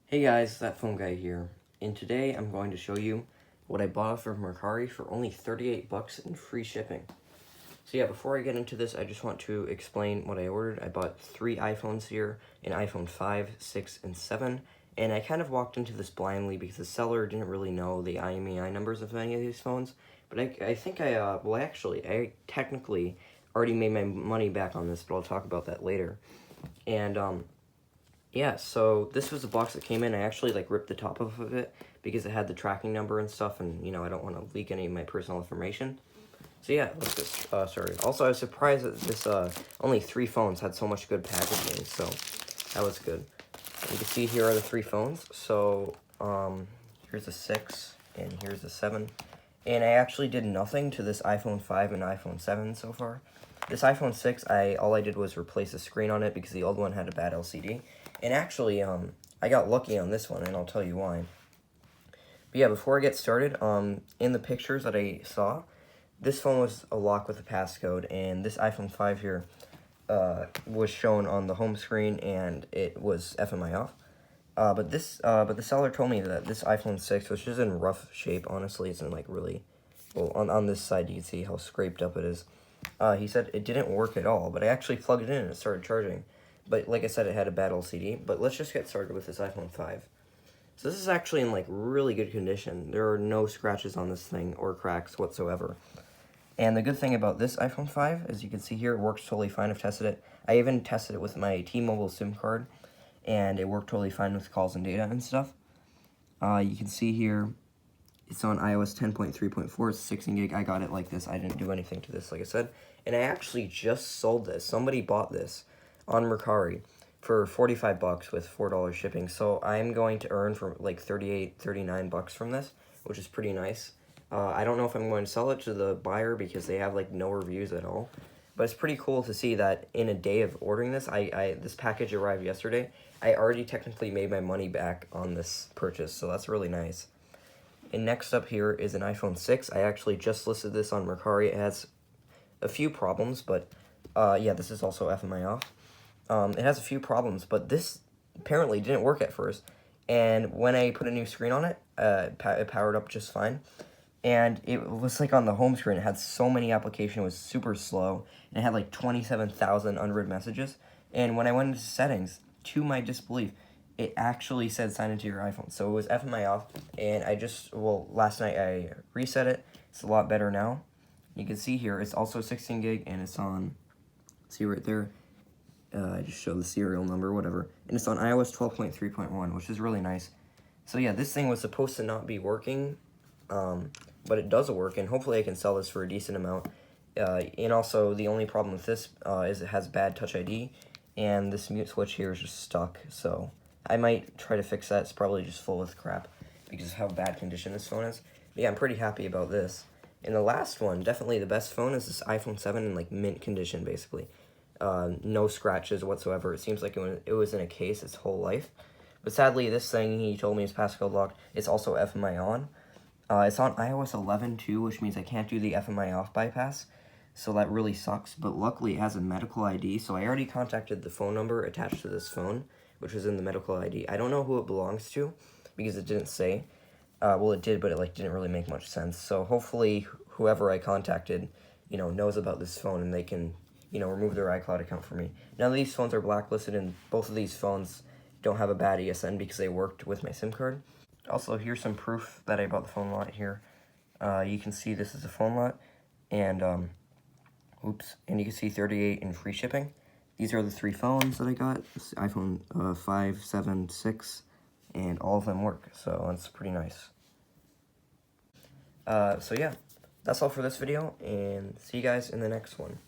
Hey guys, that phone guy here, and today I'm going to show you what I bought from Mercari for only 38 bucks and free shipping. So yeah, before I get into this, I just want to explain what I ordered. I bought 3 iPhones here, an iPhone 5, 6, and 7, and I kind of walked into this blindly because the seller didn't really know the IMEI numbers of any of these phones, but I think I technically already made my money back on this, but I'll talk about that later. And yeah, so this was the box that came in. I actually ripped the top off of it because it had the tracking number and stuff, and I don't want to leak any of my personal information. So yeah, let's get started. Also, I was surprised that this only 3 phones had so much good packaging, so that was good. You can see here are the 3 phones. So here's the 6 and here's the 7. And I actually did nothing to this iPhone 5 and iPhone 7 so far. This iPhone 6, all I did was replace the screen on it because the old one had a bad LCD. And actually, I got lucky on this one, and I'll tell you why. But yeah, before I get started, in the pictures that I saw, this phone was a lock with a passcode, and this iPhone 5 here was shown on the home screen, and it was FMI off. But the seller told me that this iPhone 6, which is in rough shape, honestly, it's in really, well, on this side you can see how scraped up it is. He said it didn't work at all, but I actually plugged it in and it started charging. But like I said, it had a bad LCD. But let's just get started with this iPhone 5. So this is actually in really good condition. There are no scratches on this thing or cracks whatsoever. And the good thing about this iPhone 5, as you can see here, it works totally fine. I've tested it. I even tested it with my T-Mobile SIM card, and it worked totally fine with calls and data and stuff. You can see here, it's on iOS 10.3.4, it's 16 gig. I got it like this. I didn't do anything to this, like I said. And I actually just sold this. Somebody bought this on Mercari for 45 bucks with $4 shipping. So I'm going to earn for 38, 39 bucks from this, which is pretty nice. I don't know if I'm going to sell it to the buyer because they have no reviews at all. But it's pretty cool to see that in a day of ordering this, this package arrived yesterday. I already technically made my money back on this purchase, so that's really nice. And next up here is an iPhone 6. I actually just listed this on Mercari. It has a few problems, but yeah, this is also FMI off. It has a few problems, but this apparently didn't work at first. And when I put a new screen on it, it powered up just fine. And it was on the home screen, it had so many applications, it was super slow. And it had 27,000 unread messages. And when I went into settings, to my disbelief, it actually said sign into your iPhone. So it was FMI off, and last night I reset it. It's a lot better now. You can see here, it's also 16 gig, and it's on, see right there, I just showed the serial number, whatever. And it's on iOS 12.3.1, which is really nice. So yeah, this thing was supposed to not be working, but it does work, and hopefully I can sell this for a decent amount. And also, the only problem with this is it has bad Touch ID, and this mute switch here is just stuck, so I might try to fix that. It's probably just full with crap because of how bad condition this phone is. But yeah, I'm pretty happy about this. And the last one, definitely the best phone, is this iPhone 7 in mint condition, basically. No scratches whatsoever. It seems like it was in a case its whole life. But sadly, this thing, he told me, is passcode locked. It's also FMI on. It's on iOS 11 too, which means I can't do the FMI off bypass. So that really sucks. But luckily, it has a medical ID. So I already contacted the phone number attached to this phone, which was in the medical ID. I don't know who it belongs to because it didn't say. Well, it did, but it didn't really make much sense. So hopefully, whoever I contacted, knows about this phone and they can, remove their iCloud account for me. Now these phones are blacklisted, and both of these phones don't have a bad ESN because they worked with my SIM card. Also, here's some proof that I bought the phone lot here. You can see this is a phone lot, and and you can see 38 in free shipping. These are the 3 phones that I got. This iPhone 5, 7, 6, and all of them work, so that's pretty nice. So yeah, that's all for this video, and see you guys in the next one.